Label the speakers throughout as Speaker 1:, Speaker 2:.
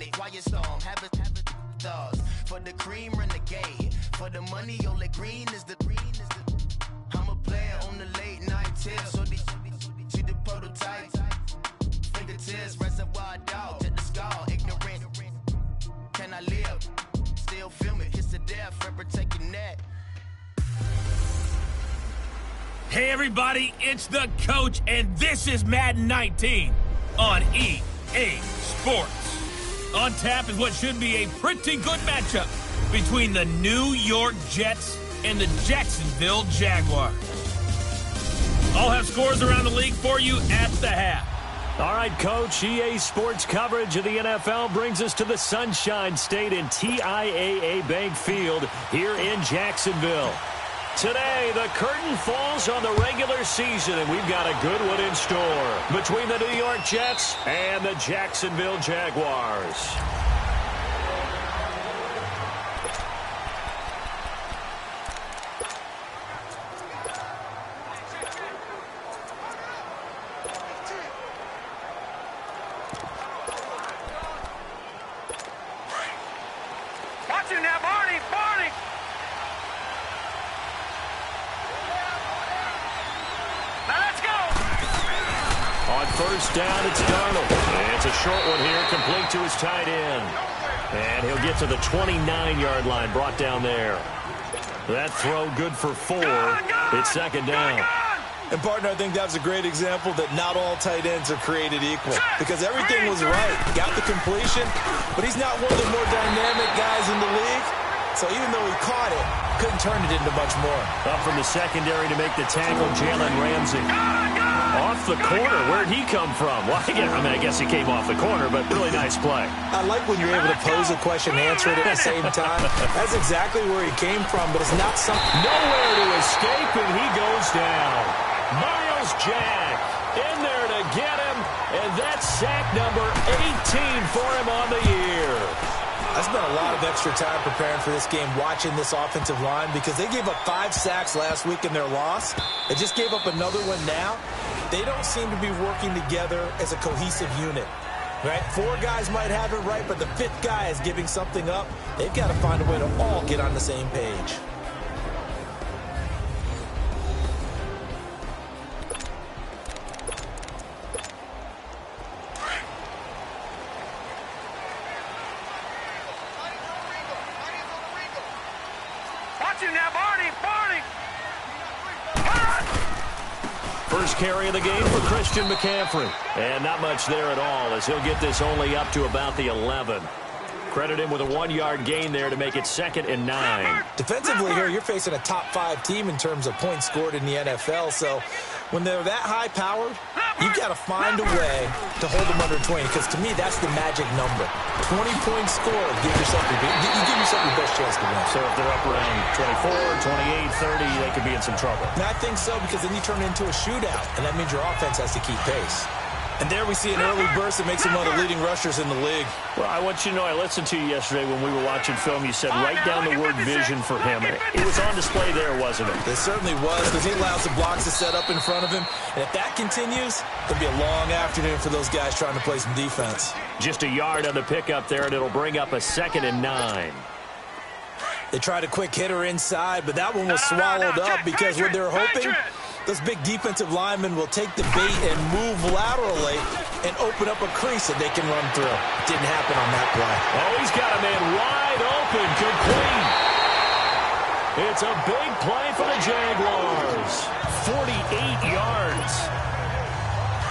Speaker 1: money, quiet storm, have a stars. For the cream, renegade. For the money, only green is the I'm a player on the late night tip. So they see the prototype. Fingertips, reservoir dog, to the skull, ignorant. Can I live? Still film it, kiss to death, forever taking that.
Speaker 2: Hey everybody, it's the coach, and this is Madden 19 on EA Sports. On tap is what should be a pretty good matchup between the New York Jets and the Jacksonville Jaguars. I'll have scores around the league for you at the half.
Speaker 3: All right, Coach, EA Sports coverage of the NFL brings us to the Sunshine State in TIAA Bank Field here in Jacksonville. Today, the curtain falls on the regular season, and we've got a good one in store between the New York Jets and the Jacksonville Jaguars.
Speaker 4: Watching now, Barney!
Speaker 3: On first down, it's Darnold. It's a short one here, complete to his tight end. And he'll get to the 29-yard line, brought down there. That throw good for 4. It's second down.
Speaker 5: And, partner, I think that's a great example that not all tight ends are created equal. Because everything was right. Got the completion, but he's not one of the more dynamic guys in the league. So even though he caught it, couldn't turn it into much more.
Speaker 3: Up from the secondary to make the tackle, Jalen Ramsey. Off the corner. Where'd he come from? Well, I guess he came off the corner, but really nice play.
Speaker 5: I like when you're able to pose a question and answer it at the same time. That's exactly where he came from, but it's not something.
Speaker 3: Nowhere to escape, and he goes down. Miles Jack in there to get him, and that's sack number 18 for him on the year.
Speaker 5: I spent a lot of extra time preparing for this game, watching this offensive line, because they gave up 5 sacks last week in their loss. They just gave up another one now. They don't seem to be working together as a cohesive unit. Right? 4 guys might have it right, but the 5th guy is giving something up. They've got to find a way to all get on the same page.
Speaker 4: Now, Barney!
Speaker 3: First carry of the game for Christian McCaffrey. And not much there at all, as he'll get this only up to about the 11. Credit him with a 1-yard gain there to make it 2nd and 9.
Speaker 5: Defensively here, you're facing a top 5 team in terms of points scored in the NFL. So when they're that high-powered, you've got to find a way to hold them under 20. Because to me, that's the magic number. 20 points scored, give yourself your best chance to win.
Speaker 3: So if they're up around 24, 28, 30, they could be in some trouble.
Speaker 5: And I think so, because then you turn it into a shootout, and that means your offense has to keep pace. And there we see an early burst that makes him one of the leading rushers in the league.
Speaker 3: Well, I want you to know, I listened to you yesterday when we were watching film. You said write down the word vision for him. It was on display there, wasn't it?
Speaker 5: It certainly was, because he allows the blocks to set up in front of him. And if that continues, it'll be a long afternoon for those guys trying to play some defense.
Speaker 3: Just a yard on the pickup there, and it'll bring up a 2nd and 9.
Speaker 5: They tried a quick hitter inside, but that one was swallowed up because what they're hoping, those big defensive linemen will take the bait and move laterally and open up a crease that they can run through. Didn't happen on that play.
Speaker 3: Oh, he's got a man wide open, complete. It's a big play for the Jaguars. 48 yards.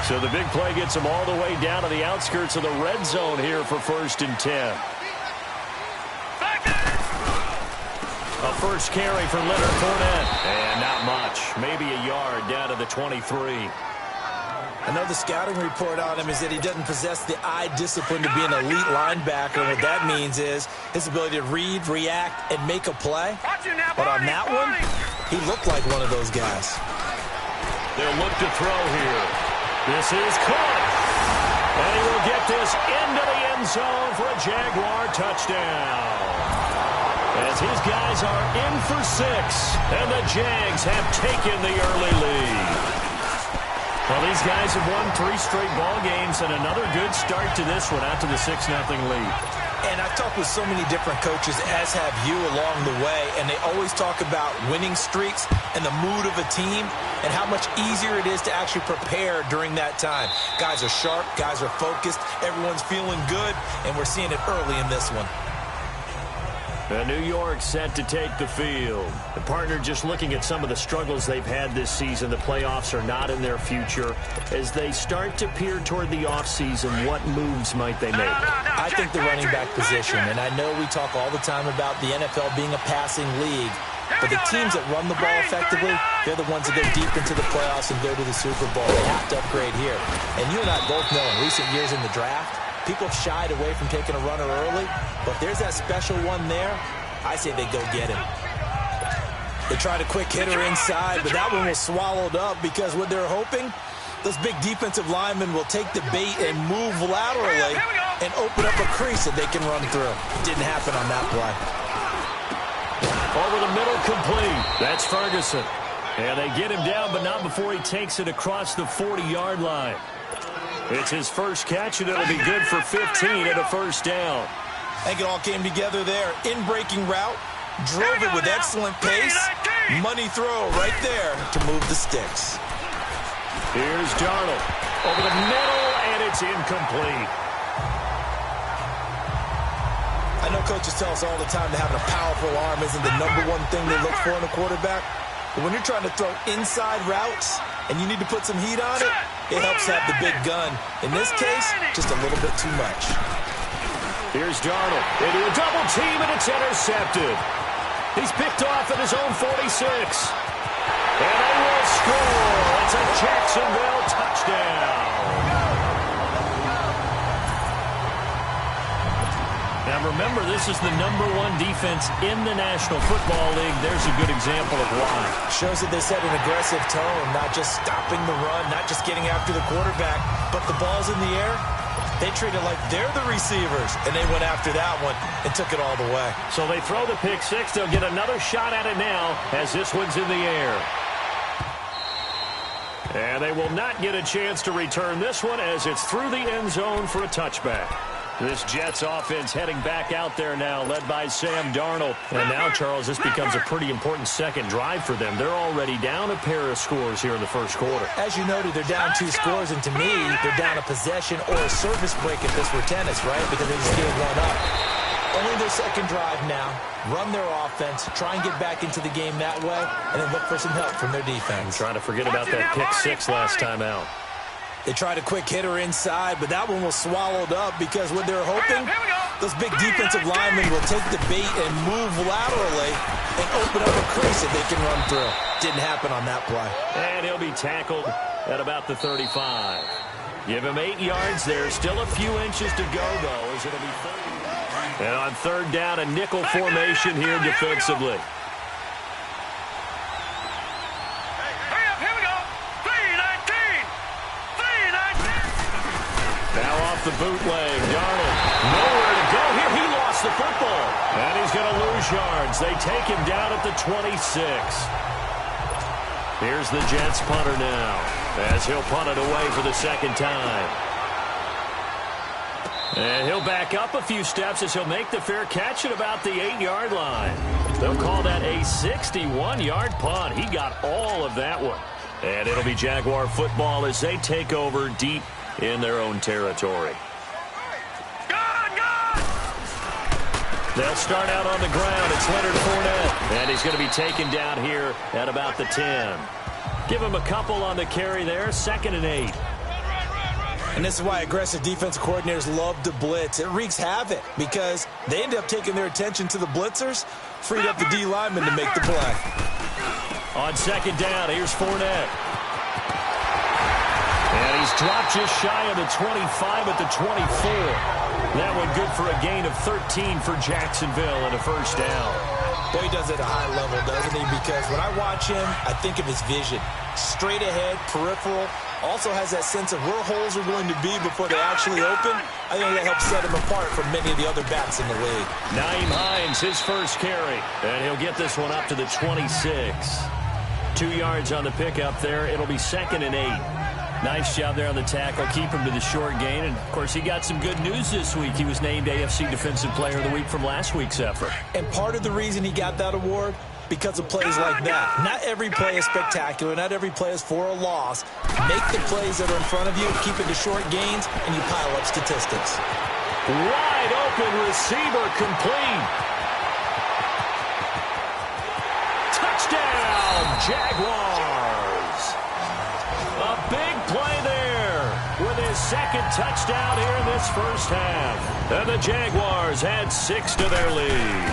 Speaker 3: So the big play gets them all the way down to the outskirts of the red zone here for 1st and 10. A first carry for Leonard Fournette. And not much. Maybe a yard down to the 23.
Speaker 5: Another scouting report on him is that he doesn't possess the eye discipline to be an elite linebacker. What that means is his ability to read, react, and make a play. But on that one, he looked like one of those guys.
Speaker 3: They'll look to throw here. This is caught. And he will get this into the end zone for a Jaguar touchdown. As his guys are in for 6, and the Jags have taken the early lead. Well, these guys have won 3 straight ball games and another good start to this one out to the 6-0 lead.
Speaker 5: And I've talked with so many different coaches, as have you, along the way, and they always talk about winning streaks and the mood of a team and how much easier it is to actually prepare during that time. Guys are sharp, guys are focused, everyone's feeling good, and we're seeing it early in this one.
Speaker 3: New York set to take the field. The partner just looking at some of the struggles they've had this season. The playoffs are not in their future. As they start to peer toward the offseason, what moves might they make?
Speaker 5: I think the running back position, and I know we talk all the time about the NFL being a passing league, but the teams that run the ball effectively, they're the ones that go deep into the playoffs and go to the Super Bowl. They have to upgrade here. And you and I both know in recent years in the draft, people have shied away from taking a runner early, but there's that special one there. I say they go get him. They tried a quick hitter inside, but that one was swallowed up because what they're hoping, those big defensive linemen will take the bait and move laterally and open up a crease that they can run through. Didn't happen on that play.
Speaker 3: Over the middle, complete. That's Ferguson. And they get him down, but not before he takes it across the 40-yard line. It's his first catch, and it'll be good for 15 and a first down.
Speaker 5: I think it all came together there. In-breaking route, drove it with excellent pace. Money throw right there to move the sticks.
Speaker 3: Here's Darnold. Over the middle, and it's incomplete.
Speaker 5: I know coaches tell us all the time that having a powerful arm isn't the #1 thing they look for in a quarterback. But when you're trying to throw inside routes and you need to put some heat on it, it helps have the big gun. In this case, just a little bit too much.
Speaker 3: Here's Darnold into a double team, and it's intercepted. He's picked off at his own 46. And they will score. It's a Jacksonville touchdown. Now remember, this is the #1 defense in the National Football League. There's a good example of why.
Speaker 5: Shows that they set an aggressive tone, not just stopping the run, not just getting after the quarterback, but the ball's in the air. They treat it like they're the receivers, and they went after that one and took it all the way.
Speaker 3: So they throw the pick six. They'll get another shot at it now as this one's in the air. And they will not get a chance to return this one as it's through the end zone for a touchback. This Jets offense heading back out there now, led by Sam Darnold. And now, Charles, this becomes a pretty important second drive for them. They're already down a pair of scores here in the first quarter.
Speaker 5: As you noted, they're down 2 scores, and to me, they're down a possession or a service break if this were tennis, right? Because they just gave one up. Only their second drive now. Run their offense, try and get back into the game that way, and then look for some help from their defense.
Speaker 3: Trying to forget about that pick six last time out.
Speaker 5: They tried a quick hitter inside, but that one was swallowed up because what they're hoping, those big defensive linemen will take the bait and move laterally and open up a crease that they can run through. Didn't happen on that play.
Speaker 3: And he'll be tackled at about the 35. Give him 8 yards there. Still a few inches to go, though, as it'll be 30. And on third down, a nickel formation here defensively. The bootleg, Darnold, nowhere to go here. He lost the football, and he's going to lose yards. They take him down at the 26. Here's the Jets punter now, as he'll punt it away for the second time. And he'll back up a few steps as he'll make the fair catch at about the 8-yard line. They'll call that a 61-yard punt. He got all of that one. And it'll be Jaguar football as they take over deep in their own territory. They'll start out on the ground. It's Leonard Fournette, and he's going to be taken down here at about the 10. Give him a couple on the carry there, 2nd and 8.
Speaker 5: And this is why aggressive defensive coordinators love to blitz. It wreaks havoc because they end up taking their attention to the blitzers, freed up the D lineman to make the play.
Speaker 3: On 2nd down, here's Fournette. And he's dropped just shy of the 25 at the 24. That one good for a gain of 13 for Jacksonville and a first down.
Speaker 5: Boy, he does it at a high level, doesn't he? Because when I watch him, I think of his vision. Straight ahead, peripheral. Also has that sense of where holes are going to be before they actually open. I think that helps set him apart from many of the other backs in the league.
Speaker 3: Nyheim Hines, his first carry. And he'll get this one up to the 26. 2 yards on the pickup there. It'll be 2nd and 8. Nice job there on the tackle. Keep him to the short gain. And, of course, he got some good news this week. He was named AFC Defensive Player of the Week from last week's effort.
Speaker 5: And part of the reason he got that award, because of plays like that. Not every play is spectacular. Not every play is for a loss. Make the plays that are in front of you, keep it to short gains, and you pile up statistics.
Speaker 3: Wide open receiver complete. Touchdown, Jaguars. A big play there with his second touchdown here in this first half. And the Jaguars add 6 to their lead.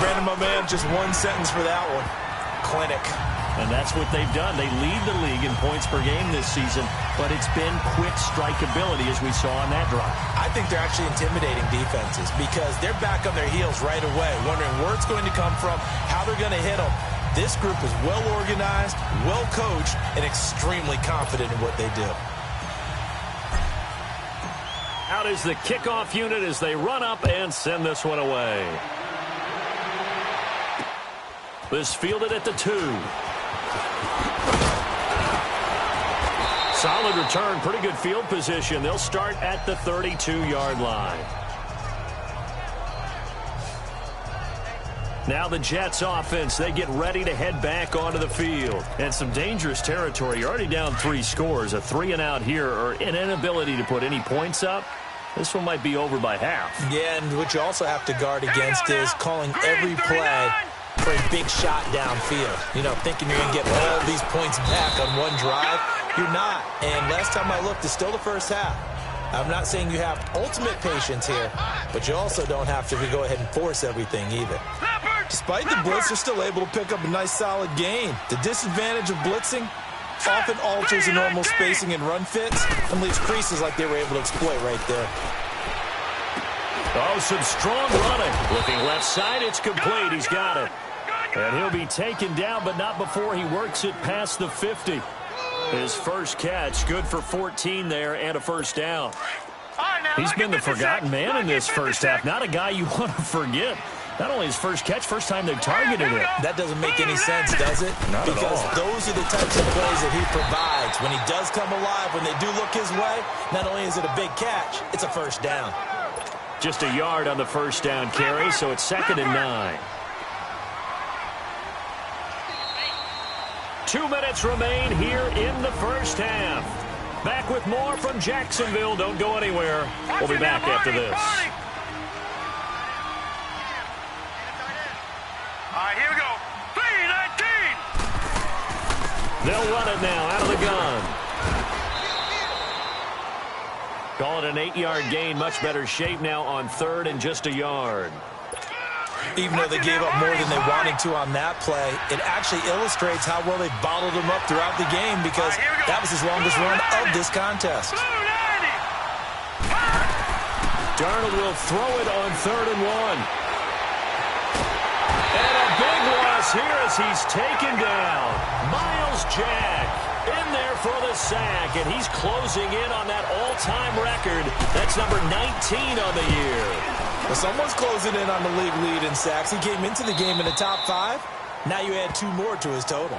Speaker 5: Brandon, my man, just one sentence for that one. Clinic.
Speaker 3: And that's what they've done. They lead the league in points per game this season, but it's been quick strikeability as we saw on that drive.
Speaker 5: I think they're actually intimidating defenses because they're back on their heels right away, wondering where it's going to come from, how they're going to hit them. This group is well organized, well coached, and extremely confident in what they do.
Speaker 3: Out is the kickoff unit as they run up and send this one away. This fielded at the 2. Solid return, pretty good field position. They'll start at the 32-yard line. Now the Jets offense, they get ready to head back onto the field. And some dangerous territory. You're already down 3 scores. A 3-and-out here or an inability to put any points up. This one might be over by half.
Speaker 5: Yeah, and what you also have to guard against is calling every play for a big shot downfield. You know, thinking you're going to get all these points back on one drive. You're not. And last time I looked, it's still the first half. I'm not saying you have ultimate patience here, but you also don't have to go ahead and force everything either. Despite the blitz, they're still able to pick up a nice solid gain. The disadvantage of blitzing often alters the normal spacing and run fits and leaves creases like they were able to exploit right there.
Speaker 3: Oh, some strong running. Looking left side, it's complete. He's got it. And he'll be taken down, but not before he works it past the 50. His first catch, good for 14 there and a first down. He's been the forgotten man in this first half. Not a guy you want to forget. Not only his first catch, first time they've targeted him.
Speaker 5: That doesn't make any sense, does it?
Speaker 3: Not at all.
Speaker 5: Because those are the types of plays that he provides. When he does come alive, when they do look his way, not only is it a big catch, it's a first down.
Speaker 3: Just a yard on the first down carry, so it's 2nd and 9. 2 minutes remain here in the first half. Back with more from Jacksonville. Don't go anywhere. We'll be back after this.
Speaker 4: All right, here we go. 3-19.
Speaker 3: They'll run it now out of the gun. Call it an 8-yard gain. Much better shape now on 3rd and just a yard.
Speaker 5: Even though they gave up more than they wanted to on that play, it actually illustrates how well they bottled him up throughout the game because that was his longest run of this contest.
Speaker 3: Darnold will throw it on 3rd and 1. And a big loss here as he's taken down. Miles Jack in there for the sack, and he's closing in on that all-time record. That's number 19 on the year.
Speaker 5: Well, someone's closing in on the league lead in sacks. He came into the game in the top 5. Now you add 2 more to his total.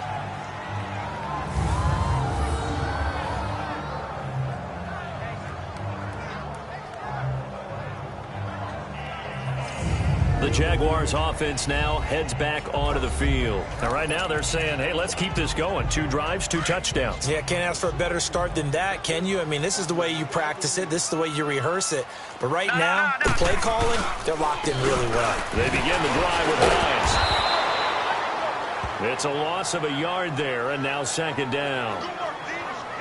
Speaker 3: The Jaguars offense now heads back onto the field. Now, right now they're saying, hey, let's keep this going. 2 drives, 2 touchdowns.
Speaker 5: Yeah, can't ask for a better start than that, can you? I mean, this is the way you practice it. This is the way you rehearse it. But right now, the play calling, they're locked in really well.
Speaker 3: They begin the drive with Hines. It's a loss of a yard there, and now 2nd down.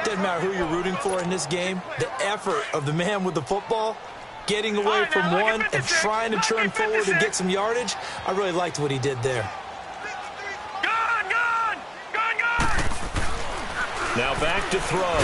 Speaker 5: Doesn't matter who you're rooting for in this game. The effort of the man with the football, getting away from one and trying to turn forward and get some yardage, I really liked what he did there.
Speaker 3: Now back to throw.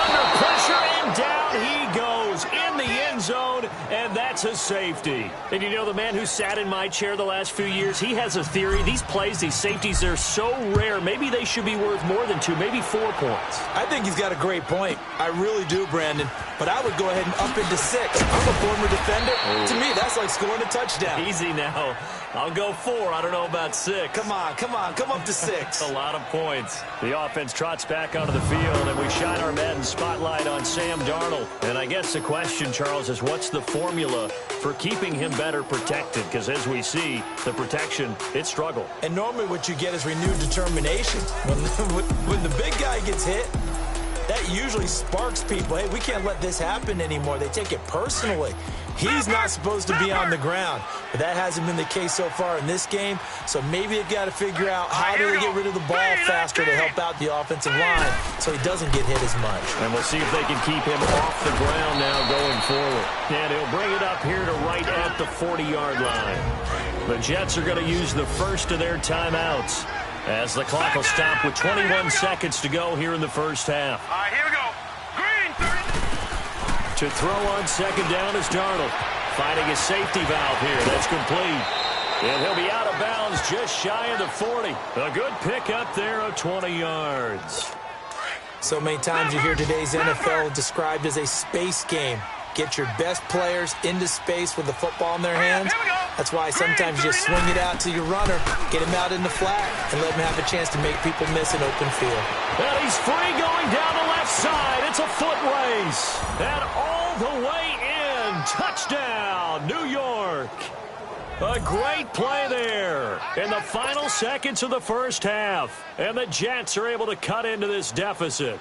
Speaker 3: Under pressure, and down he goes in the end zone, and that's It's a safety. And you know, the man who sat in my chair the last few years, he has a theory. These plays, these safeties, they're so rare. Maybe they should be worth more than 2, maybe 4 points.
Speaker 5: I think he's got a great point. I really do, Brandon. But I would go ahead and up into 6. I'm a former defender.
Speaker 3: Oh.
Speaker 5: To me, that's like scoring a touchdown.
Speaker 3: Easy now. I'll go 4. I don't know about 6.
Speaker 5: Come on. Come up to 6.
Speaker 3: A lot of points. The offense trots back onto the field, and we shine our Madden spotlight on Sam Darnold. And I guess the question, Charles, is what's the formula for keeping him better protected? Because as we see, the protection, it struggled.
Speaker 5: And normally what you get is renewed determination. When the big guy gets hit, that usually sparks people. Hey, we can't let this happen anymore. They take it personally. He's not supposed to be on the ground, but that hasn't been the case so far in this game. So maybe they've got to figure out how do they get rid of the ball faster to help out the offensive line so he doesn't get hit as much.
Speaker 3: And we'll see if they can keep him off the ground now going forward. And he'll bring it up here to right at the 40-yard line. The Jets are going to use the first of their timeouts as the clock will stop with 21 seconds to go here in the first half.
Speaker 4: All right, here we go. Green.
Speaker 3: To throw on second down is Darnold. Finding a safety valve here. That's complete. And he'll be out of bounds just shy of the 40. A good pickup there of 20 yards.
Speaker 5: So many times you hear today's NFL described as a space game. Get your best players into space with the football in their hands. That's why sometimes you just swing it out to your runner, get him out in the flat, and let him have a chance to make people miss an open field.
Speaker 3: And he's free going down the left side. It's a foot race. And all the way in. Touchdown, New York. A great play there in the final seconds of the first half. And the Jets are able to cut into this deficit.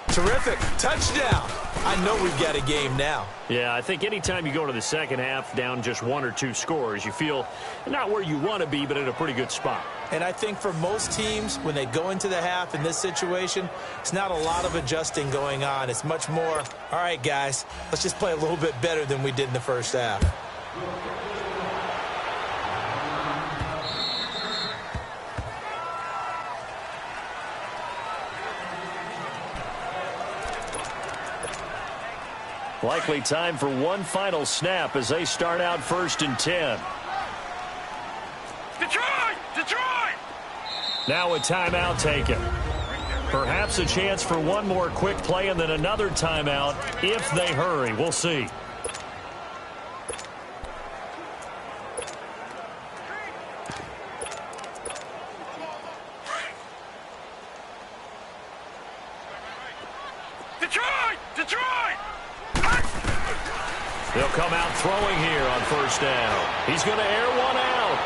Speaker 5: Terrific. Touchdown. I know we've got a game now.
Speaker 3: Yeah, I think anytime you go to the second half down just 1 or 2 scores, you feel not where you want to be, but in a pretty good spot.
Speaker 5: And I think for most teams, when they go into the half in this situation, it's not a lot of adjusting going on. It's much more, all right, guys, let's just play a little bit better than we did in the first half.
Speaker 3: Likely time for one final snap as they start out 1st and 10.
Speaker 4: Detroit!
Speaker 3: Now a timeout taken. Perhaps a chance for one more quick play and then another timeout if they hurry. We'll see.
Speaker 4: Detroit!
Speaker 3: They'll come out throwing here on 1st down. He's going to air one out.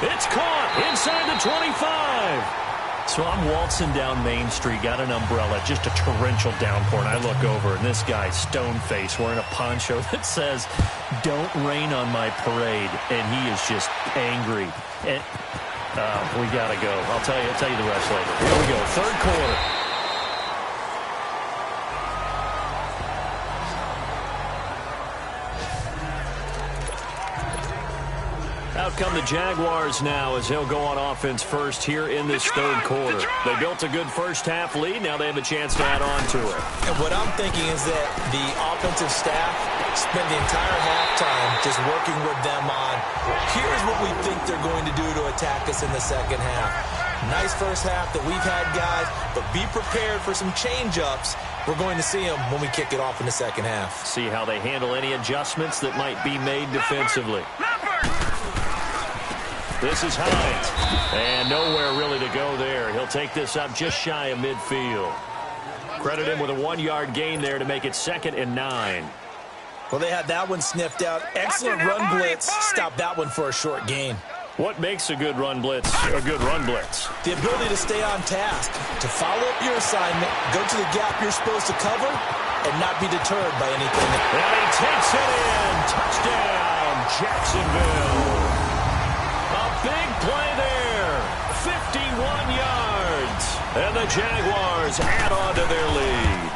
Speaker 3: It's caught inside the 25. So I'm waltzing down Main Street, got an umbrella, just a torrential downpour, and I look over, and this guy's stone-faced wearing a poncho that says, "Don't rain on my parade," and he is just angry. And we got to go. I'll tell you the rest later. Here we go, 3rd quarter. Out come the Jaguars now as they'll go on offense first here in this 3rd quarter. They built a good first half lead. Now they have a chance to add on to it.
Speaker 5: And what I'm thinking is that the offensive staff spent the entire halftime just working with them on, here's what we think they're going to do to attack us in the second half. Nice first half that we've had, guys, but be prepared for some change-ups. We're going to see them when we kick it off in the second half.
Speaker 3: See how they handle any adjustments that might be made defensively. This is Hines, and nowhere really to go there. He'll take this up just shy of midfield. Credit him with a 1-yard gain there to make it 2nd and 9.
Speaker 5: Well, they had that one sniffed out. Excellent run blitz. Stop that one for a short gain.
Speaker 3: What makes a good run blitz a good run blitz?
Speaker 5: The ability to stay on task, to follow up your assignment, go to the gap you're supposed to cover, and not be deterred by anything.
Speaker 3: And he takes it in. Touchdown, Jacksonville. A big play there. 51 yards. And the Jaguars add on to their lead.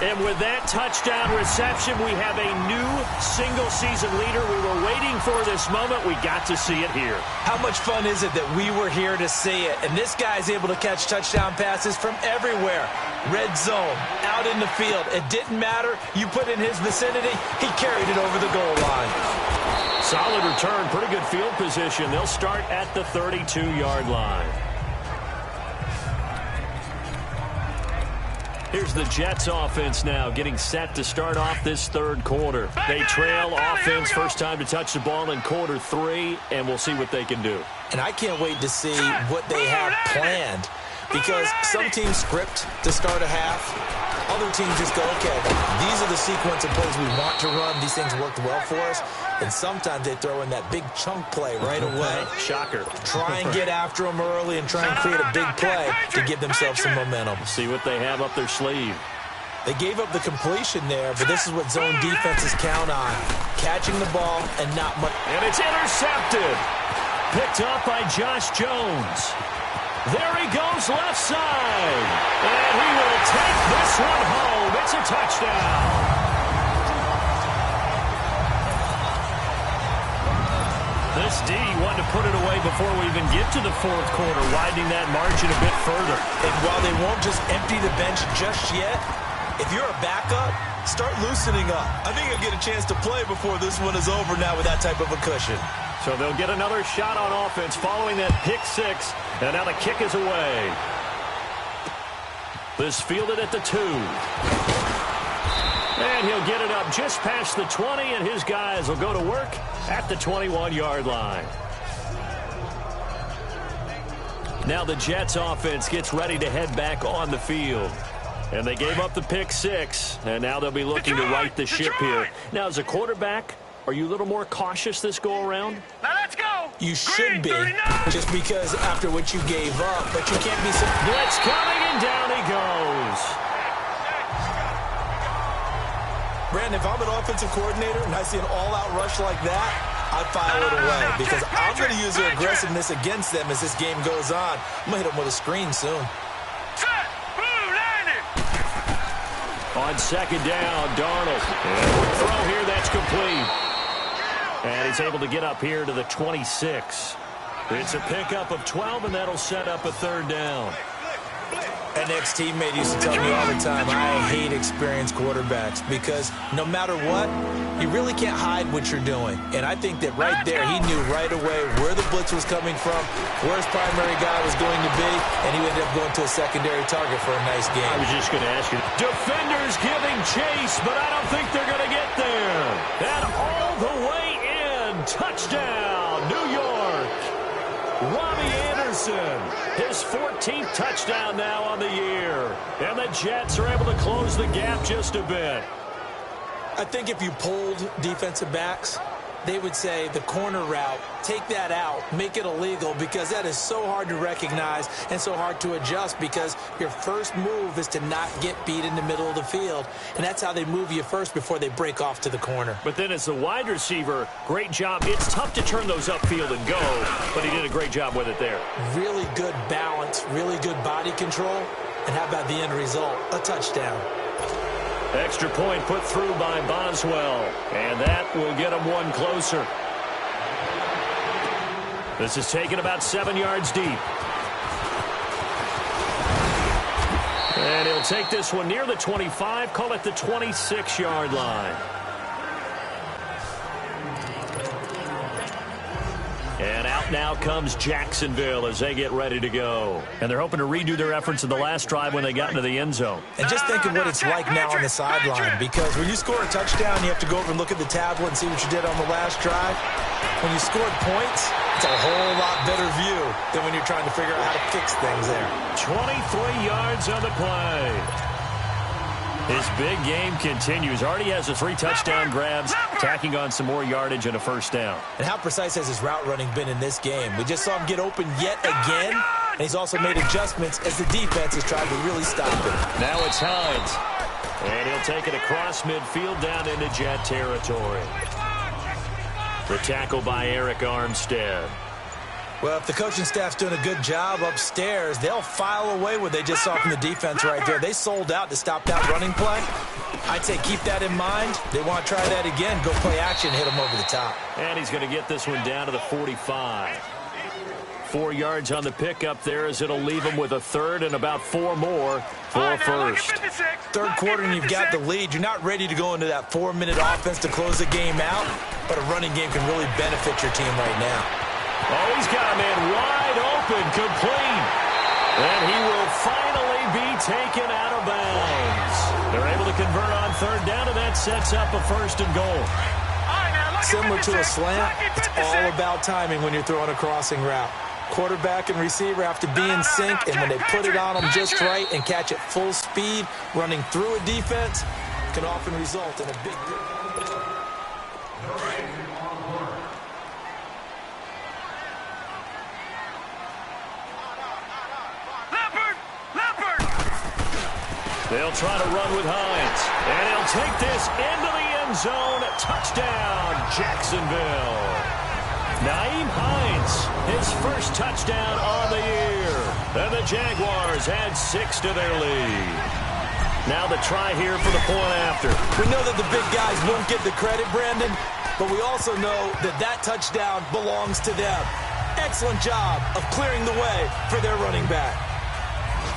Speaker 3: And with that touchdown reception, we have a new single-season leader. We were waiting for this moment. We got to see it here.
Speaker 5: How much fun is it that we were here to see it? And this guy's able to catch touchdown passes from everywhere. Red zone, out in the field. It didn't matter. You put in his vicinity, he carried it over the goal line.
Speaker 3: Solid return, pretty good field position. They'll start at the 32-yard line. Here's the Jets offense now getting set to start off this third quarter. They trail offense, first time to touch the ball in quarter 3, and we'll see what they can do.
Speaker 5: And I can't wait to see what they have planned, because some teams script to start a half. Other teams just go, okay, these are the sequence of plays we want to run. These things worked well for us. And sometimes they throw in that big chunk play right away.
Speaker 3: Shocker.
Speaker 5: Try and get after them early and try and create a big play to give themselves some momentum.
Speaker 3: See what they have up their sleeve.
Speaker 5: They gave up the completion there, but this is what zone defenses count on. Catching the ball and not much.
Speaker 3: And it's intercepted. Picked up by Josh Jones. There he goes left side. And he will take this one home. It's a touchdown. This D wanted to put it away before we even get to the fourth quarter, widening that margin a bit further.
Speaker 5: And while they won't just empty the bench just yet, if you're a backup, start loosening up. I think you'll get a chance to play before this one is over now with that type of a cushion.
Speaker 3: So they'll get another shot on offense following that pick 6, and now the kick is away. This fielded at the 2. And he'll get it up just past the 20, and his guys will go to work at the 21-yard line. Now the Jets offense gets ready to head back on the field. And they gave up the pick 6, and now they'll be looking to right the ship here. Now, as a quarterback, are you a little more cautious this go-around?
Speaker 4: Now let's go.
Speaker 5: You should be, just because after what you gave up, but you can't be so...
Speaker 3: Blitz coming, and down he goes.
Speaker 5: Brandon, if I'm an offensive coordinator and I see an all-out rush like that, I file it away, because I'm going to use their aggressiveness against them as this game goes on. I'm going to hit them with a screen soon.
Speaker 3: On second down, Darnold. And throw here, that's complete. And he's able to get up here to the 26. It's a pickup of 12, and that'll set up a third down.
Speaker 5: An ex-teammate used to tell me all the time, I hate experienced quarterbacks, because no matter what, you really can't hide what you're doing. And I think that right there, he knew right away where the blitz was coming from, where his primary guy was going to be, and he ended up going to a secondary target for a nice game.
Speaker 3: I was just going to ask you. Defenders giving chase, but I don't think they're going to get there. And all the way in. Touchdown, New York. Robbie Anderson, his 14th touchdown now on the year. And the Jets are able to close the gap just a bit.
Speaker 5: I think if you polled defensive backs, they would say the corner route, take that out, make it illegal, because that is so hard to recognize and so hard to adjust, because your first move is to not get beat in the middle of the field. And that's how they move you first before they break off to the corner.
Speaker 3: But then as the wide receiver, great job. It's tough to turn those upfield and go, but he did a great job with it there.
Speaker 5: Really good balance, really good body control. And how about the end result? A touchdown.
Speaker 3: Extra point put through by Boswell, and that will get him one closer. This is taken about 7 yards deep. And he'll take this one near the 25, call it the 26-yard line. And out now comes Jacksonville as they get ready to go. And they're hoping to redo their efforts in the last drive when they got into the end zone.
Speaker 5: And just think of what it's like now on the sideline, because when you score a touchdown, you have to go over and look at the tablet and see what you did on the last drive. When you scored points, it's a whole lot better view than when you're trying to figure out how to fix things there.
Speaker 3: 23 yards on the play. His big game continues. Already has the 3 touchdown grabs, tacking on some more yardage and a first down.
Speaker 5: And how precise has his route running been in this game? We just saw him get open yet again, and he's also made adjustments as the defense has tried to really stop him.
Speaker 3: Now it's Hines. And he'll take it across midfield down into Jet territory. The tackle by Eric Armstead.
Speaker 5: Well, if the coaching staff's doing a good job upstairs, they'll file away what they just saw from the defense right there. They sold out to stop that running play. I'd say keep that in mind. They want to try that again. Go play action, hit them over the top.
Speaker 3: And he's going to get this one down to the 45. 4 yards on the pickup there as it'll leave him with a third and about 4 more for first.
Speaker 5: Third quarter and you've got the lead. You're not ready to go into that 4-minute offense to close the game out, but a running game can really benefit your team right now.
Speaker 3: Oh, he's got a man wide open, complete. And he will finally be taken out of bounds. They're able to convert on third down, and that sets up a first and goal.
Speaker 5: Similar to a slant, it's all about timing when you're throwing a crossing route. Quarterback and receiver have to be in sync, and when they put it on them just right and catch it full speed, running through a defense can often result in a big...
Speaker 3: They'll try to run with Hines, and he'll take this into the end zone. Touchdown, Jacksonville. Nyheim Hines, his first touchdown on the year. And the Jaguars add 6 to their lead. Now the try here for the point after.
Speaker 5: We know that the big guys won't get the credit, Brandon, but we also know that that touchdown belongs to them. Excellent job of clearing the way for their running back.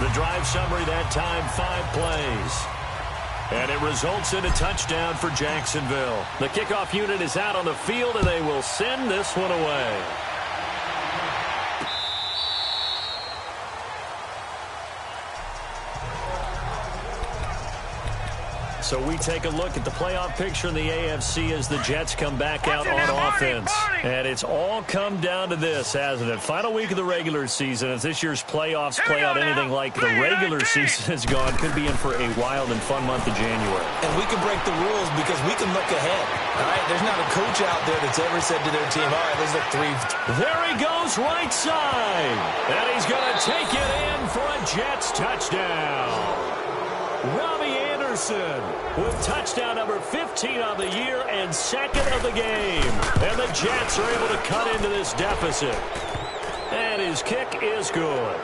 Speaker 3: The drive summary that time, 5 plays. And it results in a touchdown for Jacksonville. The kickoff unit is out on the field, and they will send this one away. So we take a look at the playoff picture in the AFC as the Jets come back out on offense. And it's all come down to this, hasn't it? Final week of the regular season, as this year's playoffs play out anything like the regular season has gone, could be in for a wild and fun month of January.
Speaker 5: And we can break the rules because we can look ahead. All right, there's not a coach out there that's ever said to their team, all right, let's look 3.
Speaker 3: There he goes, right side. And he's going to take it in for a Jets touchdown. Robbie Anderson with touchdown number 15 on the year and second of the game. And the Jets are able to cut into this deficit. And his kick is good.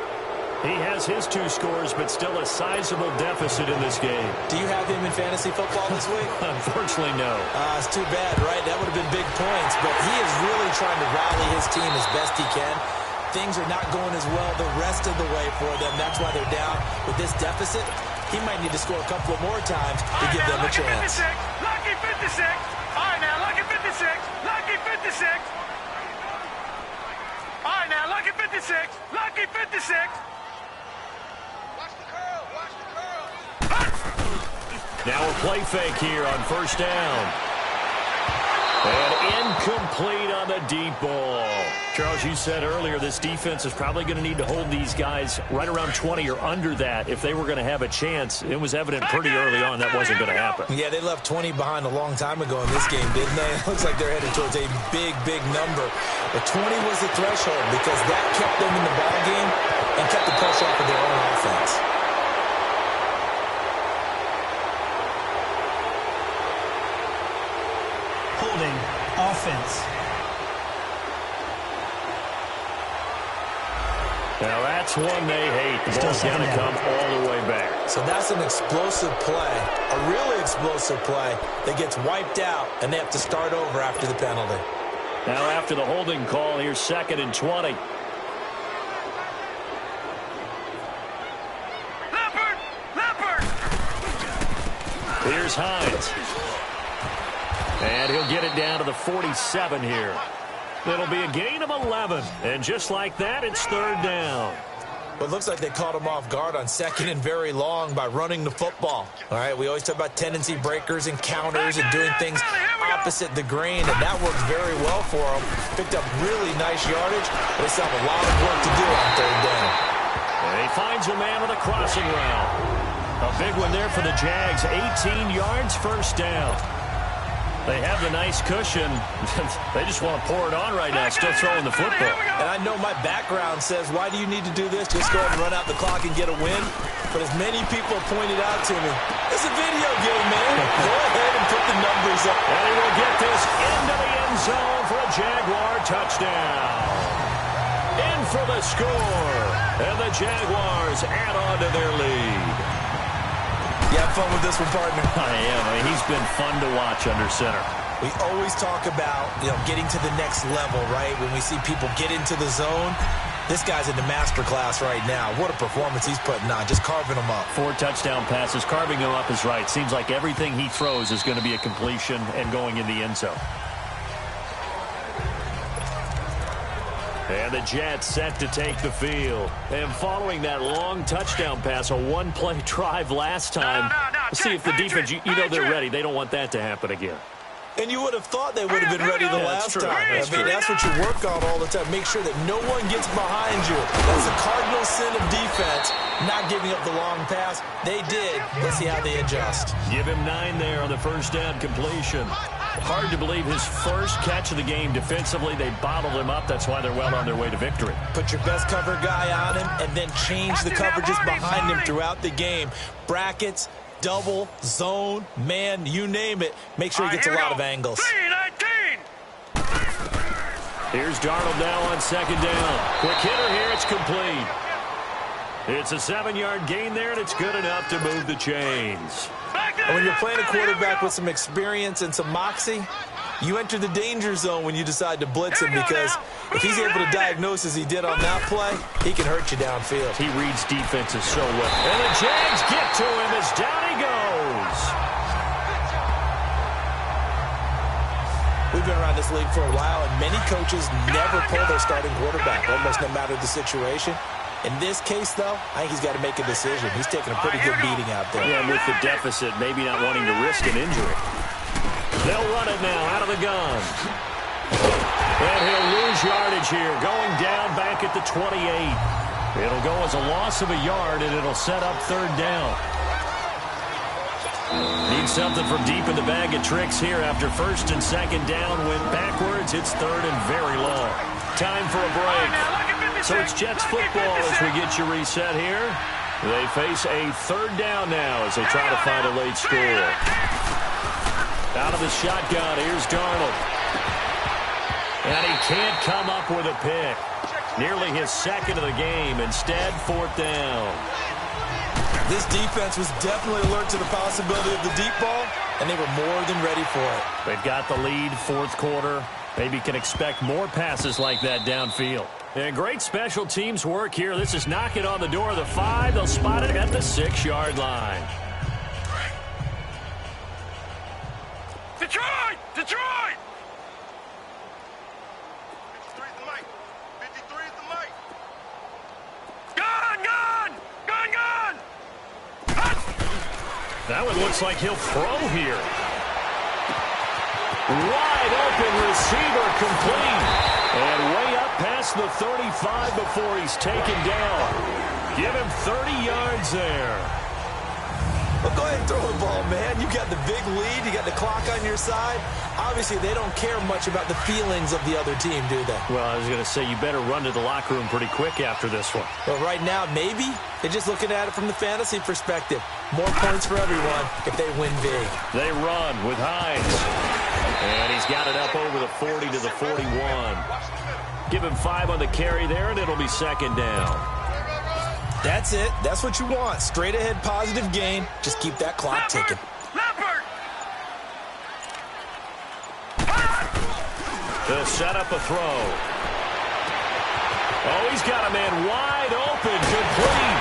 Speaker 3: He has his 2 scores, but still a sizable deficit in this game.
Speaker 5: Do you have him in fantasy football this week?
Speaker 3: Unfortunately, no.
Speaker 5: It's too bad, right? That would have been big points, but he is really trying to rally his team as best he can. Things are not going as well the rest of the way for them. That's why they're down with this deficit. He might need to score a couple of more times to give them a chance.
Speaker 4: Lucky 56. All right, now, lucky 56. Lucky 56. All right, now, lucky 56. Lucky 56. Watch the curl. Watch the curl.
Speaker 3: Now a play fake here on first down. And incomplete on the deep ball. Charles, you said earlier this defense is probably going to need to hold these guys right around 20 or under that if they were going to have a chance. It was evident pretty early on that wasn't going to happen.
Speaker 5: Yeah, they left 20 behind a long time ago in this game, didn't they? It looks like they're headed towards a big, big number. But 20 was the threshold because that kept them in the ball game and kept the pressure off of their own offense.
Speaker 6: Holding offense.
Speaker 3: Now that's one they hate. The ball's going to come all the way back.
Speaker 5: So that's an explosive play, a really explosive play that gets wiped out, and they have to start over after the penalty.
Speaker 3: Now after the holding call, here's 2nd and 20.
Speaker 4: Leopard!
Speaker 3: Here's Hines. And he'll get it down to the 47 here. It'll be a gain of 11. And just like that, it's 3rd down.
Speaker 5: Well, it looks like they caught him off guard on 2nd and very long by running the football. All right, we always talk about tendency breakers and counters and doing things opposite the grain, and that worked very well for them. Picked up really nice yardage, but they still have a lot of work to do on 3rd down.
Speaker 3: And he finds a man with a crossing route. A big one there for the Jags. 18 yards, 1st down. They have the nice cushion. They just want to pour it on right now, still throwing the football.
Speaker 5: And I know my background says, why do you need to do this? Just go ahead and run out the clock and get a win. But as many people have pointed out to me, it's a video game, man. Go ahead and put the numbers up.
Speaker 3: And he will get this into the end zone for a Jaguar touchdown. in for the score. And the Jaguars add on to their lead.
Speaker 5: You have fun with this one, partner?
Speaker 3: I am. I mean, he's been fun to watch under center.
Speaker 5: We always talk about, getting to the next level, right? When we see people get into the zone, this guy's in the master class right now. What a performance he's putting on, just carving them up.
Speaker 3: 4 touchdown passes. Carving him up is right. Seems like everything he throws is going to be a completion and going in the end zone. And the Jets set to take the field. And following that long touchdown pass, a one-play drive last time, let's see if the defense, you know they're ready. They don't want that to happen again.
Speaker 5: And you would have thought they would have been ready the last time. I mean, that's what you work on all the time. Make sure that no one gets behind you. That's the cardinal sin of defense, not giving up the long pass. They did. Let's see how they adjust.
Speaker 3: Give him 9 there on the first down completion. Hard to believe his first catch of the game defensively. They bottled him up. That's why they're well on their way to victory.
Speaker 5: Put your best cover guy on him and then change the coverages behind him throughout the game. Brackets, double, zone, man, you name it. Make sure he gets a lot of angles.
Speaker 3: Here's Darnold now on second down. Quick hitter here. It's complete. It's a 7-yard gain there, and it's good enough to move the chains.
Speaker 5: And when you're playing a quarterback with some experience and some moxie, you enter the danger zone when you decide to blitz him, because if he's able to diagnose as he did on that play, he can hurt you downfield.
Speaker 3: He reads defenses so well. And the Jags get to him as down he goes.
Speaker 5: We've been around this league for a while, and many coaches never pull their starting quarterback, almost no matter the situation. In this case, though, I think he's got to make a decision. He's taking a pretty good beating out there.
Speaker 3: Yeah, with the deficit, maybe not wanting to risk an injury. They'll run it now out of the gun. And he'll lose yardage here, going down back at the 28. It'll go as a loss of a yard, and it'll set up third down. Need something from deep in the bag of tricks here after first and second down. Went backwards. It's third and very long. Time for a break. So it's Jets football as we get you reset here. They face a third down now as they try to find a late score. Out of the shotgun, here's Darnold. And he can't come up with a pick. Nearly his second of the game. Instead, fourth down.
Speaker 5: This defense was definitely alert to the possibility of the deep ball, and they were more than ready for it.
Speaker 3: They've got the lead, fourth quarter. Maybe can expect more passes like that downfield. And great special teams work here. This is knocking on the door of the 5. They'll spot it at the 6-yard line.
Speaker 4: Detroit! Detroit! 53 is the mic. 53 is the mic. Gun! Gun! Gun! Gun!
Speaker 3: That one looks like he'll throw here. Wide open receiver, complete. And way up past the 35 before he's taken down. Give him 30 yards there.
Speaker 5: Well, go ahead and throw the ball, man. You got the big lead. You got the clock on your side. Obviously, they don't care much about the feelings of the other team, do they?
Speaker 3: Well, I was going to say, you better run to the locker room pretty quick after this one.
Speaker 5: Well, right now, maybe they're just looking at it from the fantasy perspective. More points for everyone if they win big.
Speaker 3: They run with Hines. And he's got it up over the 40 to the 41. Give him 5 on the carry there, and it'll be second down.
Speaker 5: That's it. That's what you want. Straight ahead positive gain. Just keep that clock ticking.
Speaker 3: To set up a throw. Oh, he's got a man wide open, complete.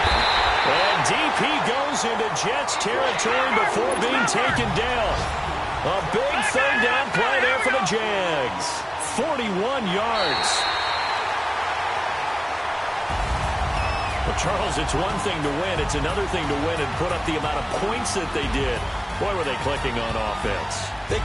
Speaker 3: And deep he goes into Jets territory before being taken down. A big third down play there for the Jags. 41 yards. Well, Charles, it's one thing to win. It's another thing to win and put up the amount of points that they did. Boy, were they clicking on offense.
Speaker 5: They